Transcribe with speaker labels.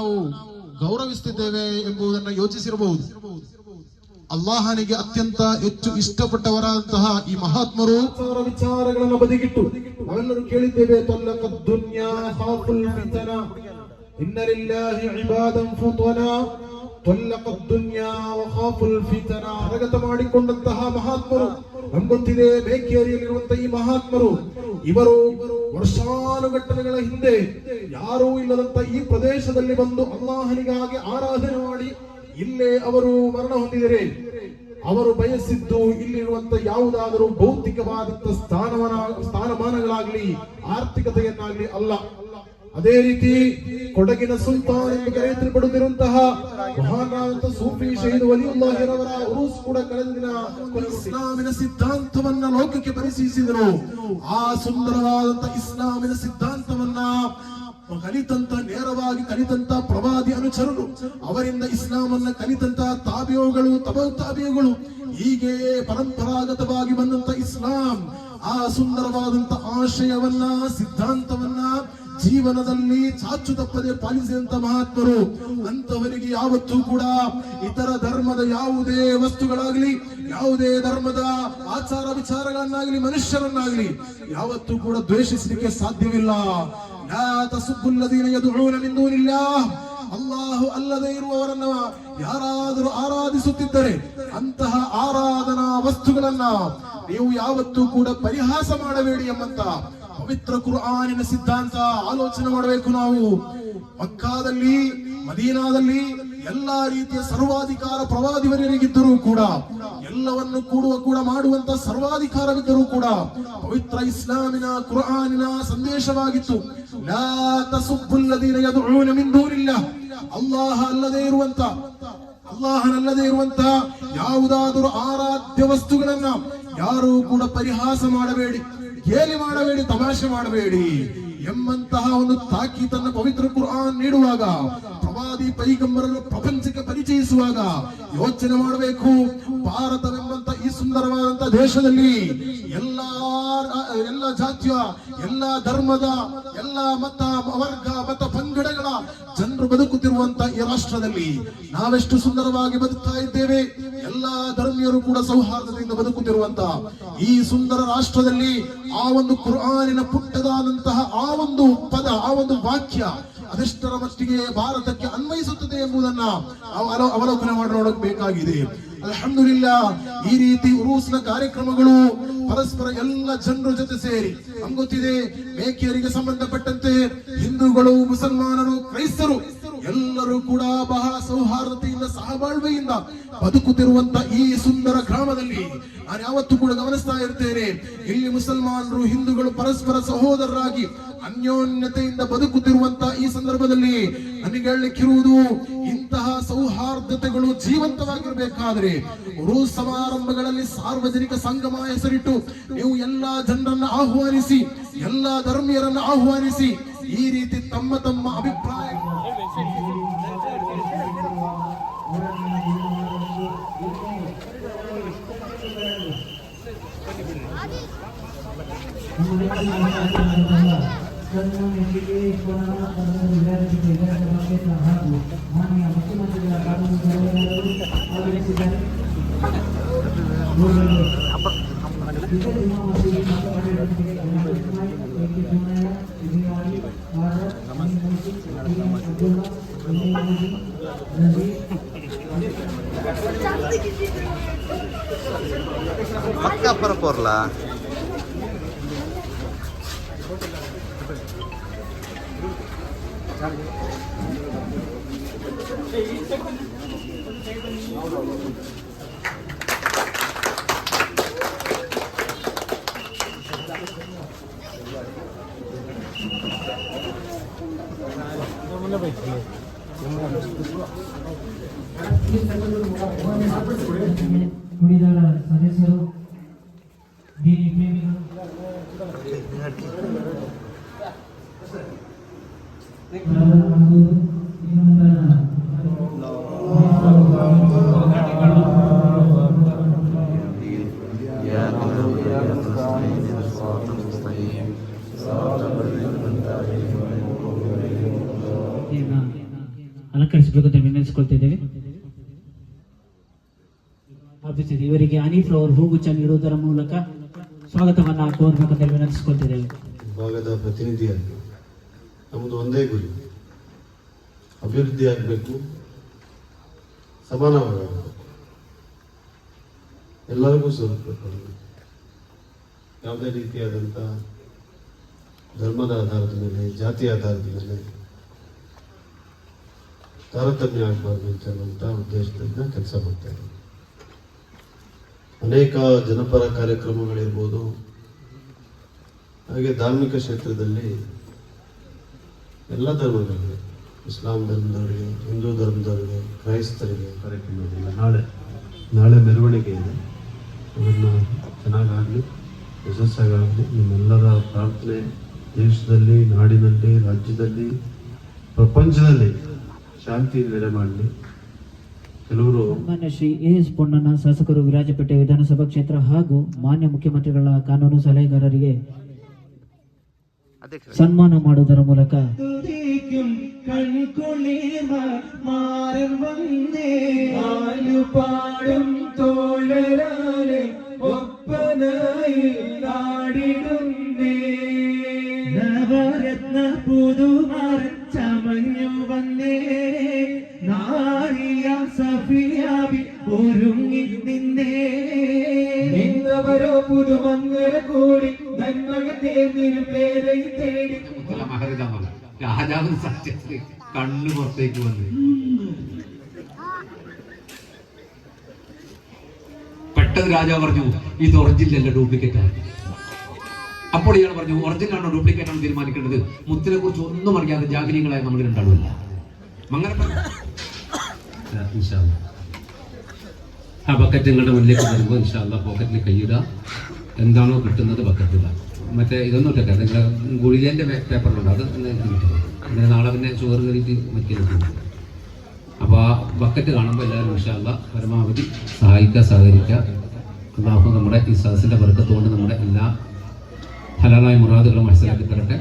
Speaker 1: ನಾವು ಗೌರವಿಸುತ್ತಿದ್ದೇವೆ ಎಂಬುದನ್ನು ಯೋಚಿಸಿರಬಹುದು. ಅಲ್ಲಾಹನಿಗೆ ಅತ್ಯಂತ ಹೆಚ್ಚು ಇಷ್ಟಪಟ್ಟವರಾದಂತಹ ಈ ಮಹಾತ್ಮರು
Speaker 2: ವಿಚಾರಗಳನ್ನು ಬದಿಗಿಟ್ಟು ನಾವೆಲ್ಲರೂ ಕೇಳಿದ್ದೇವೆ, ಅರಗತ ಮಾಡಿಕೊಂಡಂತಹ ಮಹಾತ್ಮರು ನಮ್ಗೊತ್ತಿದೆ. ಬೇಕೇರಿಯಲ್ಲಿರುವಂತಹ ಈ ಮಹಾತ್ಮರು ಇವರು ವರ್ಷಾನುಗಟ್ಟಲೆಗಳ ಹಿಂದೆ ಯಾರೂ ಇಲ್ಲದಂತ ಈ ಪ್ರದೇಶದಲ್ಲಿ ಬಂದು ಅಲ್ಲಾಹನಿಗಾಗಿ ಆರಾಧನೆ ಮಾಡಿ ಇಲ್ಲೇ ಅವರು ಮರಣ ಹೊಂದಿದರೆ ಅವರು ಬಯಸಿದ್ದು ಇಲ್ಲಿರುವಂತ ಯಾವುದಾದರೂ ಭೌತಿಕವಾದಂತಹ ಸ್ಥಾನಮಾನಗಳಾಗ್ಲಿ ಆರ್ಥಿಕತೆಯನ್ನಾಗ್ಲಿ ಅಲ್ಲ. ಅದೇ ರೀತಿ ಕೊಡಗಿನ ಸುಲ್ತಾನ್ ಎಂದು ಕರೆಯಲ್ಪಡುತ್ತಿರುವಂತಹ ಮಹಾನಾದಂತ ಸೂಫಿ ಶಹೀದ್ ವಲಿಯುಲ್ಲಾಹಿರವರ ಉರೂಸ್ ಕೂಡ ಕಳೆದ ದಿನ ಇಸ್ಲಾಮಿನ ಸಿದ್ಧಾಂತವನ್ನ ಲೋಕಕ್ಕೆ ಪರಿಚಯಿಸಿದರು. ಆ ಸುಂದರವಾದಂತ ಇಸ್ಲಾಮಿನ ಸಿದ್ಧಾಂತವನ್ನ ಕಲಿತಂತ ನೇರವಾಗಿ ಕಲಿತಂತ ಪ್ರವಾದಿ ಅನುಚರರು, ಅವರಿಂದ ಇಸ್ಲಾಮನ್ನ ಕಲಿತಂತ ತಾಬಿಯೋಗಳು ತಾಬಿಯೋಗಳು, ಹೀಗೆ ಪರಂಪರಾಗತವಾಗಿ ಬಂದಂತ ಇಸ್ಲಾಂ ಆ ಸುಂದರವಾದಂತ ಆಶಯವನ್ನ ಸಿದ್ಧಾಂತವನ್ನ ಜೀವನದಲ್ಲಿ ಚಾಚು ತಪ್ಪದೆ ಪಾಲಿಸಿದಂತ ಮಹಾತ್ಮರು. ಅಂತವರಿಗೆ ಯಾವತ್ತೂ ಕೂಡ ಇತರ ಧರ್ಮದ ಯಾವುದೇ ವಸ್ತುಗಳಾಗ್ಲಿ, ಯಾವುದೇ ಧರ್ಮದ ಆಚಾರ ವಿಚಾರಗಳನ್ನಾಗ್ಲಿ, ಮನುಷ್ಯರನ್ನಾಗ್ಲಿ ಯಾವತ್ತೂ ಕೂಡ ದ್ವೇಷಿಸಲಿಕ್ಕೆ ಸಾಧ್ಯವಿಲ್ಲ. ಅಲ್ಲಾಹು ಅಲ್ಲದೆ ಇರುವವರನ್ನ ಯಾರಾದರೂ ಆರಾಧಿಸುತ್ತಿದ್ದರೆ ಅಂತಹ ಆರಾಧನಾ ವಸ್ತುಗಳನ್ನ ನೀವು ಯಾವತ್ತೂ ಕೂಡ ಪರಿಹಾಸ ಮಾಡಬೇಡಿ ಎಂಬಂತ ಪವಿತ್ರ ಕುರ್ಆನಿನ ಸಿದ್ಧಾಂತ ಆಲೋಚನೆ ಮಾಡಬೇಕು. ನಾವು ಮಕ್ಕಾದಲ್ಲಿ, ಮದೀನಾದಲ್ಲಿ ಎಲ್ಲಾ ರೀತಿಯ ಸರ್ವಾಧಿಕಾರ ಪ್ರವಾದಿವರಿಗಿದ್ದರೂ ಕೂಡ, ಎಲ್ಲವನ್ನು ಕೂಡ ಮಾಡುವಂತ ಸರ್ವಾಧಿಕಾರವಿದ್ದರೂ ಕೂಡ ಪವಿತ್ರ ಇಸ್ಲಾಮಿನ ಕುರ್ಆನಿನ ಸಂದೇಶವಾಗಿತ್ತು. ಲಾ ತಸುಬ್ಬುಲ್ಲದೀನ ಯದ್ಊನ ಮಿನ್ ದೂನಿಲ್ಲಾಹ್, ಅಲ್ಲಾಹನಲ್ಲದೆ ಇರುವಂತ ಯಾವುದಾದರೂ ಆರಾಧ್ಯ ವಸ್ತುಗಳನ್ನ ಯಾರೂ ಕೂಡ ಪರಿಹಾಸ ಮಾಡಬೇಡಿ, ಗೇಲಿ ಮಾಡಬೇಡಿ, ತಮಾಷೆ ಮಾಡಬೇಡಿ ಎಂಬಂತಹ ಒಂದು ತಾಕೀತನ್ನ ಪವಿತ್ರ ಕುರ್ಆನ್ ನೀಡುವಾಗ, ಪ್ರವಾದಿ ಪೈಗಂಬರನ್ನು ಪ್ರಪಂಚಕ್ಕೆ ಪರಿಚಯಿಸುವಾಗ ಯೋಚನೆ ಮಾಡಬೇಕು. ಭಾರತವೆಂಬಂತ ಈ ಸುಂದರವಾದಂತಹ ದೇಶದಲ್ಲಿ ಎಲ್ಲ ಜಾತಿಯ, ಎಲ್ಲ ಧರ್ಮದ, ಎಲ್ಲ ಮತ ವರ್ಗ ಮತ ಪಂಗಡಗಳ ಜನರು ಬದುಕುತ್ತಿರುವಂತ ಈ ರಾಷ್ಟ್ರದಲ್ಲಿ ನಾವೆಷ್ಟು ಸುಂದರವಾಗಿ ಬದುಕ್ತಾ ಇದ್ದೇವೆ. ಎಲ್ಲಾ ಧರ್ಮೀಯರು ಕೂಡ ಸೌಹಾರ್ದದಿಂದ ಬದುಕುತ್ತಿರುವಂತ ಈ ಸುಂದರ ರಾಷ್ಟ್ರದಲ್ಲಿ ಆ ಒಂದು ಕುರ್ಆನಿನ ಪುಟ್ಟದಾದಂತಹ ಆ ಒಂದು ಪದ, ಆ ಒಂದು ವಾಕ್ಯ ಅದೆಷ್ಟರ ಮಟ್ಟಿಗೆ ಭಾರತಕ್ಕೆ ಅನ್ವಯಿಸುತ್ತದೆ ಎಂಬುದನ್ನ ಅವಲೋಕನೆ ಮಾಡಿ ನೋಡಬೇಕಾಗಿದೆ. ಅಲ್ಹಮ್ದುಲಿಲ್ಲಾ, ಈ ರೀತಿ ಉರೂಸ್ನ ಕಾರ್ಯಕ್ರಮಗಳು ಪರಸ್ಪರ ಎಲ್ಲ ಜನರ ಜೊತೆ ಸೇರಿ, ನಮ್ಗೊತ್ತಿದೆ ಮೇಕೆಯರಿಗೆ ಸಂಬಂಧಪಟ್ಟಂತೆ ಹಿಂದೂಗಳು, ಮುಸಲ್ಮಾನರು, ಕ್ರೈಸ್ತರು ಎಲ್ಲರೂ ಕೂಡ ಬಹಳ ಸೌಹಾರ್ದತೆಯಿಂದ ಸಹಬಾಳ್ವೆಯಿಂದ ಬದುಕುತ್ತಿರುವಂತ ಈ ಸುಂದರ ಗ್ರಾಮದಲ್ಲಿ ನಾನು ಯಾವತ್ತೂ ಕೂಡ ಗಮನಿಸ್ತಾ ಇರ್ತೇನೆ, ಇಲ್ಲಿ ಮುಸಲ್ಮಾನರು ಹಿಂದೂಗಳು ಪರಸ್ಪರ ಸಹೋದರರಾಗಿ ಅನ್ಯೋನ್ಯತೆಯಿಂದ ಬದುಕುತ್ತಿರುವಂತ ಈ ಸಂದರ್ಭದಲ್ಲಿ ನನಗೆ ಹೇಳಲಿಕ್ಕಿರುವುದು, ಇಂತಹ ಸೌಹಾರ್ದತೆಗಳು ಜೀವಂತವಾಗಿರಬೇಕಾದ್ರೆ ಉರೂಸ್ ಸಮಾರಂಭಗಳಲ್ಲಿ ಸಾರ್ವಜನಿಕ ಸಂಗಮ ಹೆಸರಿಟ್ಟು ನೀವು ಎಲ್ಲಾ ಜನರನ್ನ ಆಹ್ವಾನಿಸಿ, ಎಲ್ಲಾ ಧರ್ಮೀಯರನ್ನ ಆಹ್ವಾನಿಸಿ ಈ ರೀತಿ ತಮ್ಮ ತಮ್ಮ ಅಭಿಪ್ರಾಯ
Speaker 3: Maka per porla.
Speaker 4: ಉಳಿದ ಸದಸ್ಯರು, ದೀನಿ ಪ್ರೇಮಿಗಳು, ಅಲಂಕರಿಸಬೇಕು ಅಂತ ವಿನಂತಿಸಿಕೊಳ್ತಿದ್ದೇವೆ. ಅಭಿಜಿತ್ ಇವರಿಗೆ ಹನಿ ಫ್ಲವರ್ ಹೂಗುಚ್ಛ ನೀಡುವುದರ ಮೂಲಕ ಸ್ವಾಗತವನ್ನು ಕೋರಬೇಕು ಅಂತ ವಿನಂತಿಸಿಕೊಳ್ತಿದ್ದೇವೆ.
Speaker 5: ಭಾಗದ ಪ್ರತಿನಿಧಿಯಾಗಿ ನಮ್ಮದು ಒಂದೇ ಗುರಿ, ಅಭಿವೃದ್ಧಿ ಆಗಬೇಕು, ಸಮಾನವಾಗಬೇಕು, ಎಲ್ಲರಿಗೂ ಸೇರಬೇಕು. ಯಾವುದೇ ರೀತಿಯಾದಂಥ ಧರ್ಮದ ಆಧಾರದ ಮೇಲೆ, ಜಾತಿಯ ಆಧಾರದ ಮೇಲೆ ತಾರತಮ್ಯ ಆಗಬಾರ್ದು ಅಂತನ್ನುವಂಥ ಉದ್ದೇಶದಿಂದ ಕೆಲಸ ಮಾಡ್ತಾ ಇದ್ದೀವಿ. ಅನೇಕ ಜನಪರ ಕಾರ್ಯಕ್ರಮಗಳಿರ್ಬೋದು, ಹಾಗೆ ಧಾರ್ಮಿಕ ಕ್ಷೇತ್ರದಲ್ಲಿ ಎಲ್ಲ ಧರ್ಮಗಳಿಗೆ, ಇಸ್ಲಾಂ ಧರ್ಮದವರಿಗೆ, ಹಿಂದೂ ಧರ್ಮದವರಿಗೆ, ಕ್ರೈಸ್ತರಿಗೆ ಕಾರ್ಯಕ್ರಮಗಳಿಲ್ಲ. ನಾಳೆ ಮೆರವಣಿಗೆ ಇದೆ. ಅದನ್ನು ಚೆನ್ನಾಗಾಗಲಿ, ಯಶಸ್ಸಾಗಲಿ. ನಿಮ್ಮೆಲ್ಲರ ಪ್ರಾರ್ಥನೆ ದೇಶದಲ್ಲಿ, ನಾಡಿನಲ್ಲಿ, ರಾಜ್ಯದಲ್ಲಿ, ಪ್ರಪಂಚದಲ್ಲಿ ಶಾಂತಿ ನೆಲೆ ಮಾಡಲಿ. ಕೆಲವರು
Speaker 4: ಮಾನ್ಯ ಶ್ರೀ ಎಸ್ ಪೊನ್ನಣ್ಣ ಶಾಸಕರು ವಿರಾಜಪೇಟೆ ವಿಧಾನಸಭಾ ಕ್ಷೇತ್ರ ಹಾಗೂ ಮಾನ್ಯ ಮುಖ್ಯಮಂತ್ರಿಗಳ ಕಾನೂನು ಸಲಹೆಗಾರರಿಗೆ ಸನ್ಮಾನ ಮಾಡುವುದರ ಮೂಲಕ നവരത്ന പുതുമര ചമഞ്ഞു വന്നേ നാരിയ സഫിയാബി ഒരുങ്ങി നിന്നേ നിന്നവരോ പുതുമങ്ങര കൂടി നന്മകൾ തേർന്നിരു പേരെ തേടി
Speaker 6: രാജാവ് സത്യത്തിൽ കണ്ണു പുറത്തേക്ക് വന്നു. പെട്ടെന്ന് രാജാവ് പറഞ്ഞു, ഇത് ഒറിജിനൽ ഡ്യൂപ്ലിക്കേറ്റ് ആണ്. അപ്പോൾ ഇയാൾ പറഞ്ഞു, ഒറിജിനൽ ആണോ ഡ്യൂപ്ലിക്കേറ്റ് ആണോ തീരുമാനിക്കേണ്ടത് മുത്തിനെ കുറിച്ച് ഒന്നും അറിയാതെ ജാഗരികളായി നമ്മൾ രണ്ടാളുമല്ല. അങ്ങനെ ആ ബക്കറ്റ് നിങ്ങളുടെ മുന്നിലേക്ക് വരുമ്പോൾ ഇൻഷാല്ല പോക്കറ്റിൽ കൈയിടുക. എന്താണോ കിട്ടുന്നത് ബക്കറ്റില്ല. മറ്റേ ഇതൊന്നും ഇട്ടേക്കാം, നിങ്ങളുടെ ഗുളികേൻ്റെ പേപ്പറിലുണ്ട്, അത് അങ്ങനെ നാളെ പിന്നെ ചോറ് കയറിയിട്ട് മറ്റിയിട്ടുണ്ട്. അപ്പോൾ ആ ബക്കറ്റ് കാണുമ്പോൾ എല്ലാവരും ഇൻഷാല്ല പരമാവധി സഹായിക്കുക, സഹകരിക്കുക. അല്ലാഹു നമ്മുടെ ഈ സദസ്സിൻ്റെ ബർക്കത്തുകൊണ്ട് നമ്മുടെ എല്ലാ ഹലാലായ മുറാദുകളും മനസ്സിലാക്കി തരട്ടെ.